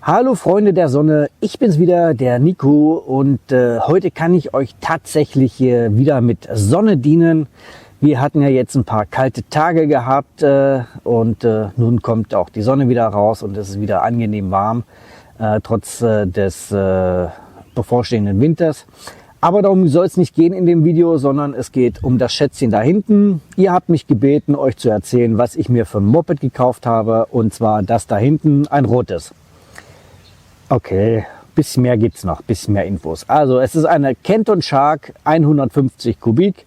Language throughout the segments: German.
Hallo Freunde der Sonne, ich bin's wieder, der Nico, und heute kann ich euch tatsächlich wieder mit Sonne dienen. Wir hatten ja jetzt ein paar kalte Tage gehabt und nun kommt auch die Sonne wieder raus und es ist wieder angenehm warm, trotz des bevorstehenden Winters. Aber darum soll es nicht gehen in dem Video, sondern es geht um das Schätzchen da hinten. Ihr habt mich gebeten, euch zu erzählen, was ich mir für ein Moped gekauft habe, und zwar das da hinten, ein rotes. Okay, bisschen mehr gibt's noch, bisschen mehr Infos. Also es ist eine Kenton Shark 150 Kubik.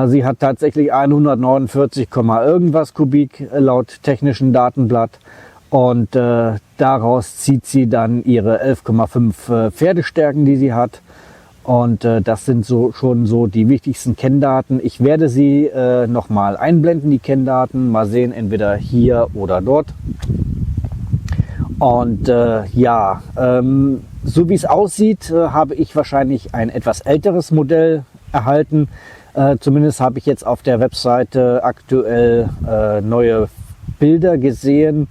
Sie hat tatsächlich 149, irgendwas Kubik laut technischen Datenblatt. Und daraus zieht sie dann ihre 11,5 Pferdestärken, die sie hat. Und das sind schon so die wichtigsten Kenndaten. Ich werde sie nochmal einblenden, die Kenndaten. Mal sehen, entweder hier oder dort. Und so wie es aussieht, habe ich wahrscheinlich ein etwas älteres Modell erhalten. Zumindest habe ich jetzt auf der Webseite aktuell neue Bilder gesehen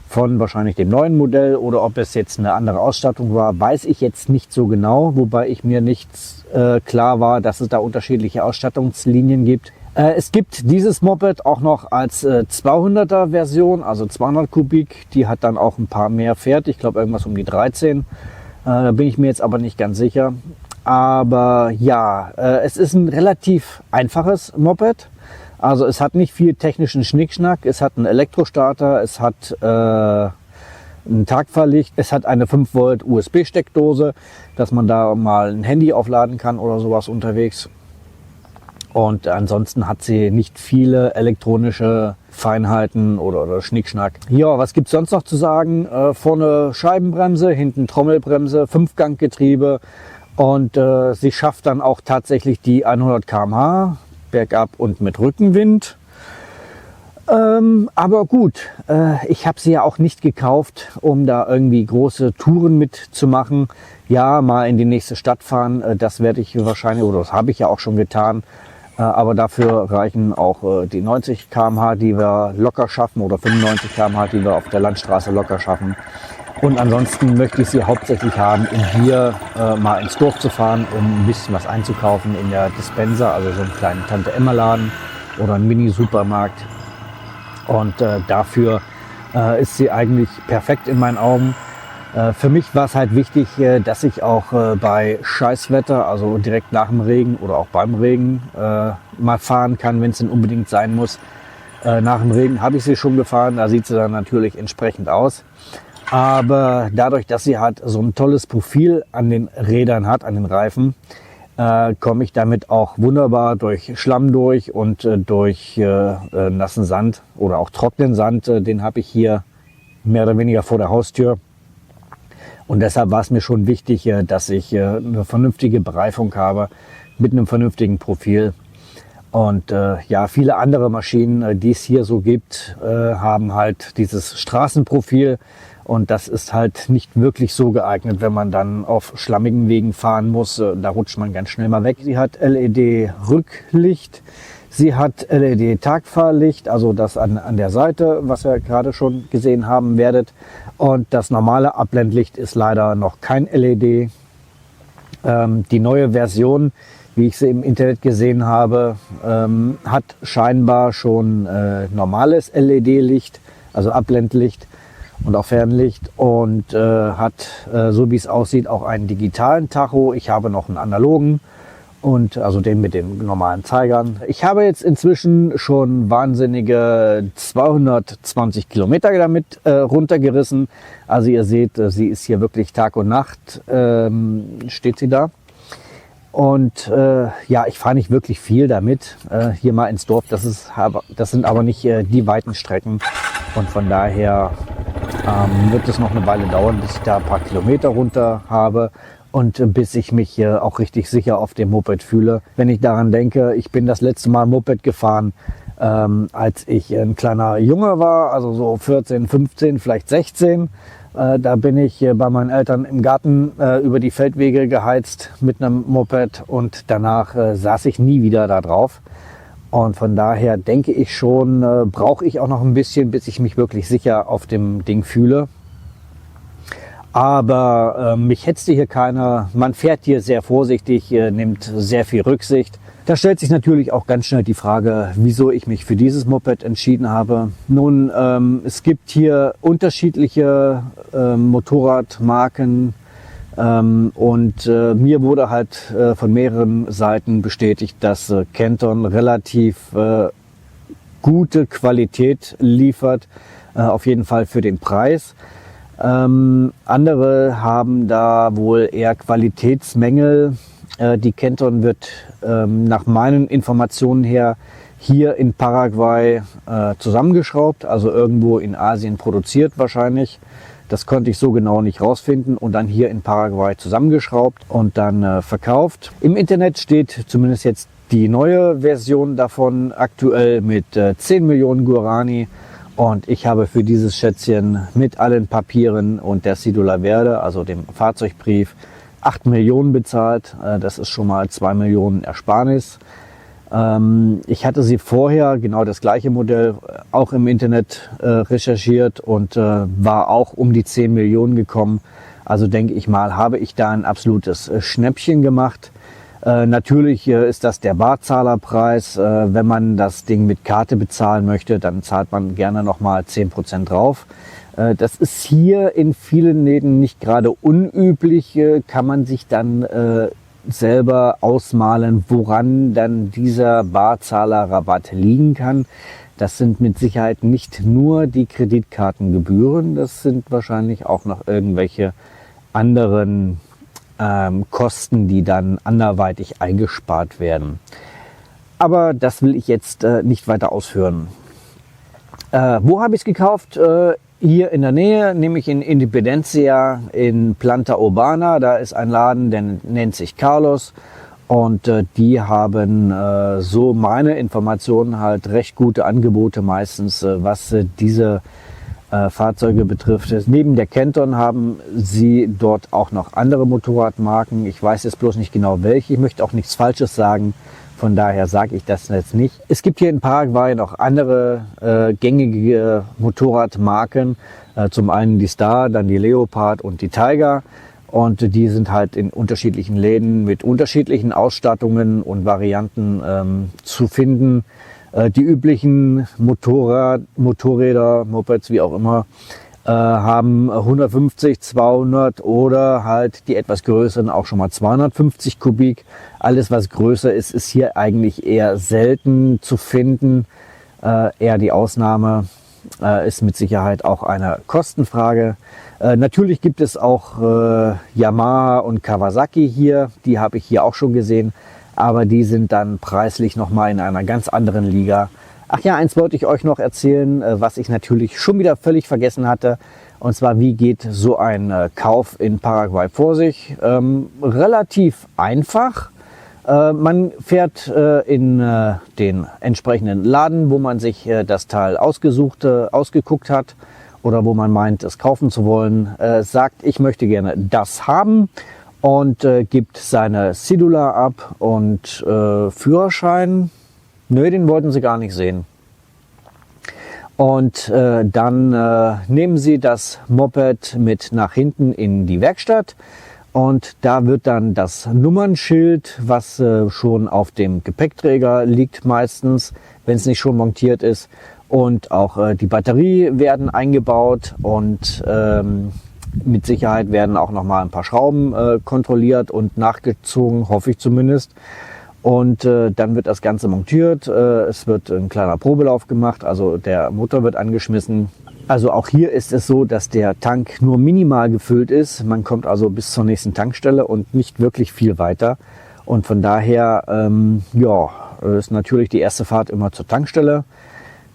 von wahrscheinlich dem neuen Modell, oder ob es jetzt eine andere Ausstattung war, weiß ich jetzt nicht so genau, wobei ich mir nicht klar war, dass es da unterschiedliche Ausstattungslinien gibt. Es gibt dieses Moped auch noch als 200er Version, also 200 Kubik. Die hat dann auch ein paar mehr Pferd, ich glaube irgendwas um die 13. Da bin ich mir jetzt aber nicht ganz sicher. Aber ja, es ist ein relativ einfaches Moped. Also es hat nicht viel technischen Schnickschnack. Es hat einen Elektrostarter, es hat ein Tagfahrlicht, es hat eine 5 Volt USB-Steckdose, dass man da mal ein Handy aufladen kann oder sowas unterwegs. Und ansonsten hat sie nicht viele elektronische Feinheiten oder Schnickschnack. Ja, was gibt's sonst noch zu sagen? Vorne Scheibenbremse, hinten Trommelbremse, 5-Gang-Getriebe, und sie schafft dann auch tatsächlich die 100 km/h bergab und mit Rückenwind. Aber gut, ich habe sie ja auch nicht gekauft, um da irgendwie große Touren mitzumachen. Ja, mal in die nächste Stadt fahren, das werde ich wahrscheinlich, oder das habe ich ja auch schon getan. Aber dafür reichen auch die 90 km/h, die wir locker schaffen, oder 95 km/h, die wir auf der Landstraße locker schaffen. Und ansonsten möchte ich sie hauptsächlich haben, um hier mal ins Dorf zu fahren, um ein bisschen was einzukaufen in der Dispenser, also so einen kleinen Tante-Emma-Laden oder einen Mini-Supermarkt. Und dafür ist sie eigentlich perfekt in meinen Augen. Für mich war es halt wichtig, dass ich auch bei Scheißwetter, also direkt nach dem Regen oder auch beim Regen, mal fahren kann, wenn es denn unbedingt sein muss. Nach dem Regen habe ich sie schon gefahren, da sieht sie dann natürlich entsprechend aus. Aber dadurch, dass sie halt so ein tolles Profil an den Rädern hat, an den Reifen, komme ich damit auch wunderbar durch Schlamm durch und durch nassen Sand oder auch trockenen Sand. Den habe ich hier mehr oder weniger vor der Haustür. Und deshalb war es mir schon wichtig, dass ich eine vernünftige Bereifung habe mit einem vernünftigen Profil. Und ja, viele andere Maschinen, die es hier so gibt, haben halt dieses Straßenprofil. Und das ist halt nicht wirklich so geeignet, wenn man dann auf schlammigen Wegen fahren muss. Da rutscht man ganz schnell mal weg. Sie hat LED-Rücklicht. Sie hat LED-Tagfahrlicht, also das an der Seite, was ihr gerade schon gesehen haben werdet. Und das normale Abblendlicht ist leider noch kein LED. Die neue Version, wie ich sie im Internet gesehen habe, hat scheinbar schon normales LED-Licht, also Abblendlicht und auch Fernlicht, und hat, so wie es aussieht, auch einen digitalen Tacho. Ich habe noch einen analogen, und also den mit den normalen Zeigern. Ich habe jetzt inzwischen schon wahnsinnige 220 Kilometer damit runtergerissen. Also ihr seht, sie ist hier wirklich Tag und Nacht, steht sie da. Und ja, ich fahre nicht wirklich viel damit, hier mal ins Dorf. Das sind aber nicht die weiten Strecken. Und von daher wird es noch eine Weile dauern, bis ich da ein paar Kilometer runter habe. Und bis ich mich auch richtig sicher auf dem Moped fühle. Wenn ich daran denke, ich bin das letzte Mal Moped gefahren, als ich ein kleiner Junge war, also so 14, 15, vielleicht 16. Da bin ich bei meinen Eltern im Garten über die Feldwege geheizt mit einem Moped, und danach saß ich nie wieder da drauf. Und von daher denke ich schon, brauche ich auch noch ein bisschen, bis ich mich wirklich sicher auf dem Ding fühle. Aber mich hetzte hier keiner. Man fährt hier sehr vorsichtig, nimmt sehr viel Rücksicht. Da stellt sich natürlich auch ganz schnell die Frage, wieso ich mich für dieses Moped entschieden habe. Nun, es gibt hier unterschiedliche Motorradmarken und mir wurde halt von mehreren Seiten bestätigt, dass Kenton relativ gute Qualität liefert, auf jeden Fall für den Preis. Andere haben da wohl eher Qualitätsmängel. Die Kenton wird nach meinen Informationen her hier in Paraguay zusammengeschraubt, also irgendwo in Asien produziert wahrscheinlich. Das konnte ich so genau nicht rausfinden und dann hier in Paraguay zusammengeschraubt und dann verkauft. Im Internet steht zumindest jetzt die neue Version davon aktuell mit 10 Millionen Guarani. Und ich habe für dieses Schätzchen mit allen Papieren und der Cédula Verde, also dem Fahrzeugbrief, 8 Millionen bezahlt. Das ist schon mal 2 Millionen Ersparnis. Ich hatte sie vorher, genau das gleiche Modell, auch im Internet recherchiert und war auch um die 10 Millionen gekommen. Also denke ich mal, habe ich da ein absolutes Schnäppchen gemacht. Natürlich ist das der Barzahlerpreis. Wenn man das Ding mit Karte bezahlen möchte, dann zahlt man gerne nochmal 10% drauf. Das ist hier in vielen Läden nicht gerade unüblich. Kann man sich dann selber ausmalen, woran dann dieser Barzahlerrabatt liegen kann. Das sind mit Sicherheit nicht nur die Kreditkartengebühren, das sind wahrscheinlich auch noch irgendwelche anderen Kosten, die dann anderweitig eingespart werden. Aber das will ich jetzt nicht weiter ausführen. Wo habe ich es gekauft? Hier in der Nähe, nämlich in Independencia in Planta Urbana. Da ist ein Laden, der nennt sich Carlos. Und die haben, so meine Informationen, halt recht gute Angebote meistens, was diese Fahrzeuge betrifft. Neben der Kenton haben sie dort auch noch andere Motorradmarken. Ich weiß jetzt bloß nicht genau welche. Ich möchte auch nichts Falsches sagen. Von daher sage ich das jetzt nicht. Es gibt hier in Paraguay noch andere gängige Motorradmarken. Zum einen die Star, dann die Leopard und die Tiger. Und die sind halt in unterschiedlichen Läden mit unterschiedlichen Ausstattungen und Varianten zu finden. Die üblichen Motorräder, Mopeds, wie auch immer, haben 150, 200 oder halt die etwas größeren auch schon mal 250 Kubik. Alles, was größer ist, ist hier eigentlich eher selten zu finden. Eher die Ausnahme ist mit Sicherheit auch eine Kostenfrage. Natürlich gibt es auch Yamaha und Kawasaki hier. Die habe ich hier auch schon gesehen. Aber die sind dann preislich nochmal in einer ganz anderen Liga. Ach ja, eins wollte ich euch noch erzählen, was ich natürlich schon wieder völlig vergessen hatte. Und zwar, wie geht so ein Kauf in Paraguay vor sich? Relativ einfach. Man fährt in den entsprechenden Laden, wo man sich das Teil ausgeguckt hat oder wo man meint, es kaufen zu wollen, sagt, ich möchte gerne das haben. Und gibt seine Cédula ab und Führerschein, nö, den wollten sie gar nicht sehen. Und dann nehmen sie das Moped mit nach hinten in die Werkstatt und da wird dann das Nummernschild, was schon auf dem Gepäckträger liegt meistens, wenn es nicht schon montiert ist, und auch die Batterie werden eingebaut und mit Sicherheit werden auch noch mal ein paar Schrauben kontrolliert und nachgezogen, hoffe ich zumindest. Und dann wird das Ganze montiert. Es wird ein kleiner Probelauf gemacht, also der Motor wird angeschmissen. Also auch hier ist es so, dass der Tank nur minimal gefüllt ist. Man kommt also bis zur nächsten Tankstelle und nicht wirklich viel weiter. Und von daher, ja, ist natürlich die erste Fahrt immer zur Tankstelle.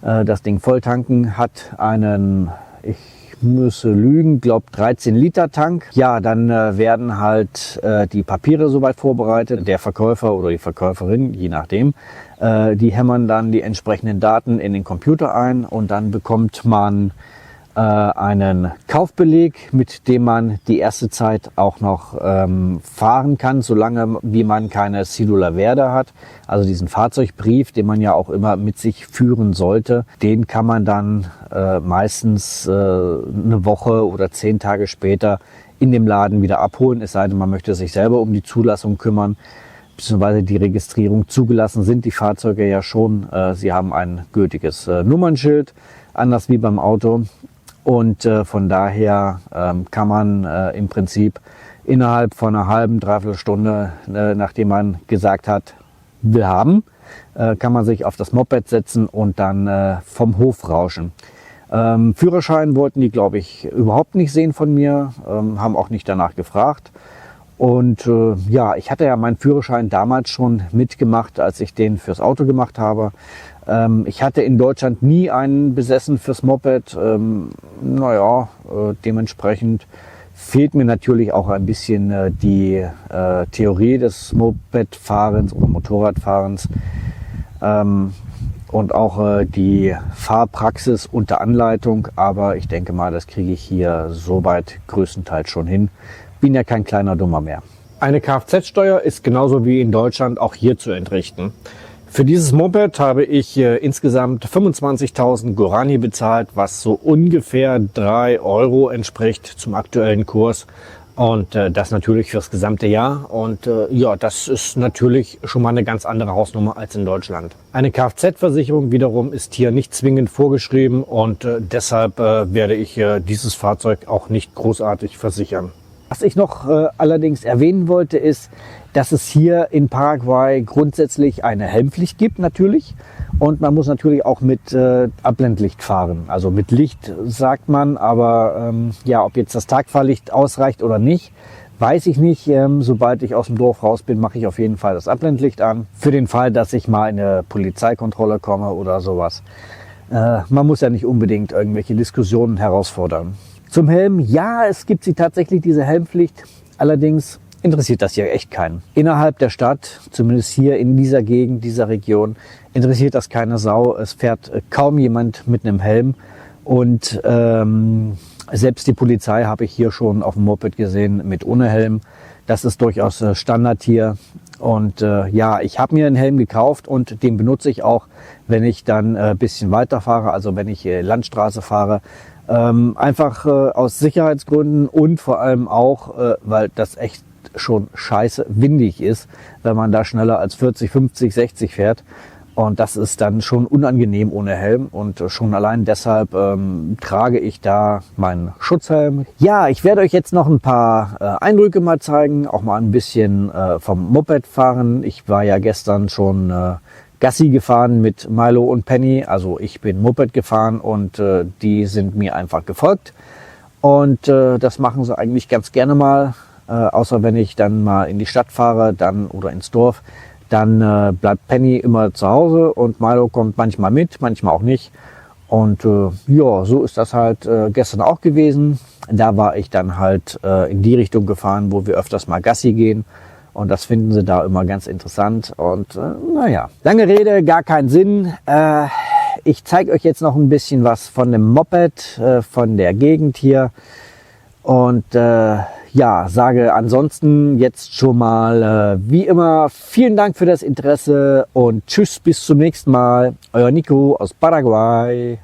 Das Ding volltanken hat einen, ich müsse lügen, glaube 13 Liter Tank. Ja, dann werden halt die Papiere soweit vorbereitet. Der Verkäufer oder die Verkäuferin, je nachdem, die hämmern dann die entsprechenden Daten in den Computer ein und dann bekommt man einen Kaufbeleg, mit dem man die erste Zeit auch noch fahren kann, solange wie man keine Cedula Verde hat. Also diesen Fahrzeugbrief, den man ja auch immer mit sich führen sollte, den kann man dann meistens eine Woche oder 10 Tage später in dem Laden wieder abholen, es sei denn, man möchte sich selber um die Zulassung kümmern, beziehungsweise die Registrierung. Zugelassen sind die Fahrzeuge ja schon. Sie haben ein gültiges Nummernschild, anders wie beim Auto. Und von daher kann man im Prinzip innerhalb von einer halben, dreiviertel Stunde, nachdem man gesagt hat, will haben, kann man sich auf das Moped setzen und dann vom Hof rauschen. Führerschein wollten die, glaube ich, überhaupt nicht sehen von mir, haben auch nicht danach gefragt. Und ja, ich hatte ja meinen Führerschein damals schon mitgemacht, als ich den fürs Auto gemacht habe. Ich hatte in Deutschland nie einen besessen fürs Moped. Dementsprechend fehlt mir natürlich auch ein bisschen die Theorie des Mopedfahrens oder Motorradfahrens. Und auch die Fahrpraxis unter Anleitung. Aber ich denke mal, das kriege ich hier soweit größtenteils schon hin. Bin ja kein kleiner Dummer mehr. Eine Kfz-Steuer ist genauso wie in Deutschland auch hier zu entrichten. Für dieses Moped habe ich insgesamt 25.000 Guarani bezahlt, was so ungefähr 3 Euro entspricht zum aktuellen Kurs. Und das natürlich fürs gesamte Jahr. Und ja, das ist natürlich schon mal eine ganz andere Hausnummer als in Deutschland. Eine Kfz-Versicherung wiederum ist hier nicht zwingend vorgeschrieben und deshalb werde ich dieses Fahrzeug auch nicht großartig versichern. Was ich noch allerdings erwähnen wollte, ist, dass es hier in Paraguay grundsätzlich eine Helmpflicht gibt natürlich. Und man muss natürlich auch mit Abblendlicht fahren. Also mit Licht sagt man, aber ja, ob jetzt das Tagfahrlicht ausreicht oder nicht, weiß ich nicht. Sobald ich aus dem Dorf raus bin, mache ich auf jeden Fall das Abblendlicht an. Für den Fall, dass ich mal in eine Polizeikontrolle komme oder sowas. Man muss ja nicht unbedingt irgendwelche Diskussionen herausfordern. Zum Helm, ja, es gibt sie tatsächlich, diese Helmpflicht. Allerdings interessiert das hier echt keinen. Innerhalb der Stadt, zumindest hier in dieser Gegend, dieser Region, interessiert das keine Sau. Es fährt kaum jemand mit einem Helm. Und selbst die Polizei habe ich hier schon auf dem Moped gesehen mit ohne Helm. Das ist durchaus Standard hier. Und ja, ich habe mir einen Helm gekauft und den benutze ich auch, wenn ich dann ein bisschen weiter fahre, also wenn ich Landstraße fahre. Einfach aus Sicherheitsgründen und vor allem auch, weil das echt schon scheiße windig ist, wenn man da schneller als 40, 50, 60 fährt. Und das ist dann schon unangenehm ohne Helm. Und schon allein deshalb trage ich da meinen Schutzhelm. Ja, ich werde euch jetzt noch ein paar Eindrücke mal zeigen, auch mal ein bisschen vom Moped fahren. Ich war ja gestern schon Gassi gefahren mit Milo und Penny. Also ich bin Moped gefahren und die sind mir einfach gefolgt. Und das machen sie eigentlich ganz gerne mal. Außer wenn ich dann mal in die Stadt fahre dann oder ins Dorf, dann bleibt Penny immer zu Hause und Milo kommt manchmal mit, manchmal auch nicht. Und ja, so ist das halt gestern auch gewesen. Da war ich dann halt in die Richtung gefahren, wo wir öfters mal Gassi gehen. Und das finden sie da immer ganz interessant. Und naja, lange Rede, gar keinen Sinn. Ich zeige euch jetzt noch ein bisschen was von dem Moped, von der Gegend hier. Und ja, sage ansonsten jetzt schon mal wie immer vielen Dank für das Interesse und tschüss, bis zum nächsten Mal. Euer Nico aus Paraguay.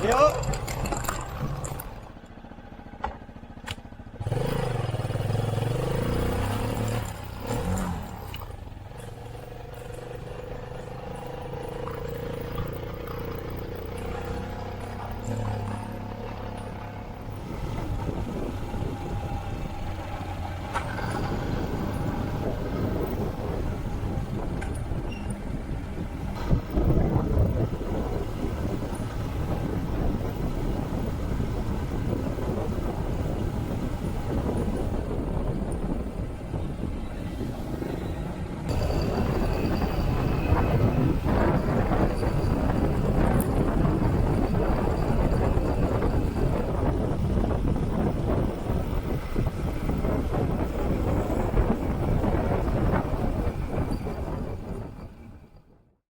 Ja.